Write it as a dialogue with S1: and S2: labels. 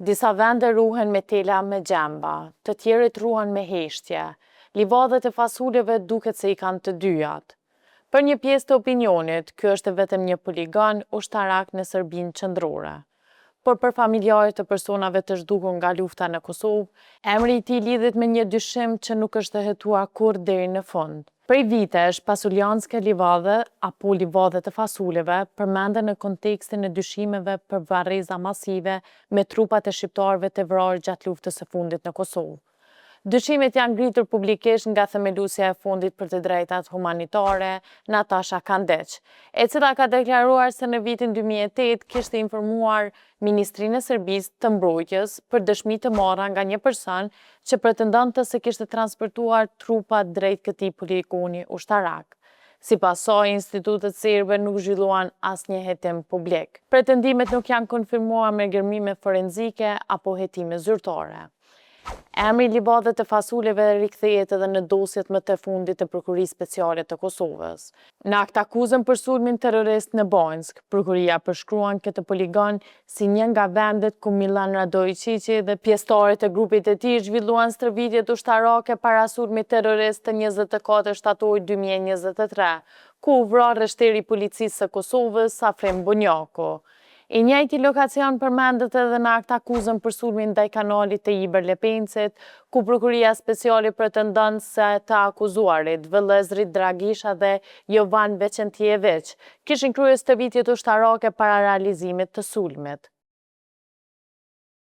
S1: Disa vende ruhen me tela me gjemba, të tjerët ruhen me heshtje. Livadët e fasuleve duket se I kanë të dyjat. Për një pjesë të opinionit, ky është vetëm një poligon ushtarak në Serbinë qendrore. Por për familjarët të personave të zhdukur nga lufta në Kosovë, emri I tij lidhet me një dyshim që nuk është hetuar kurrë deri në fund. Prej vitesh, Pasuljanske livadhe apo livadhet e fasuleve përmenden në kontekstin e dyshimeve për varreza masive me trupat e shqiptarëve të vrarë gjatë luftës së fundit në Kosovë. Dyshimet janë ngritur publikisht nga themeluesja e Fondit për të Drejtat Humanitare, Natasha Kandeq, e cila ka deklaruar se në vitin 2008 kishte informuar Ministrinë e Serbisë të Mbrojtjes për dëshmi të marra nga një person që pretendonte se kishte transportuar trupa drejt këtij poligoni ushtarak. Sipas saj, institutet serbe nuk zhvilluan asnjë hetim publik. Pretendimet nuk janë konfirmuar me gërmime forenzike apo hetime zyrtare. Emri livadhet e fasuleve rikthehet edhe në dosjet më të fundit të Prokurisë Speciale të Kosovës. Në akt akuzën për sulmin terrorist në Banjsk, prokuria përshkruan këtë poligon si një nga vendet ku Milan Radojčići dhe pjesëtarët e grupit e tij zhvilluan stërvitjet ushtarake para sulmit terrorist të 24 shtator 2023, ku u vrar rreshteri I policisë së Kosovës Safim Bunjaku. I njëjti lokacion përmendet edhe në akt akuzën për sulmin ndaj kanalit të Iber Lepencit, ku prokuria speciale pretendon se të akuzuarit Vëllezrit Dragisha dhe Jovan Veçentjević kishin kryer stërvitjet ushtarake para realizimit të sulmit.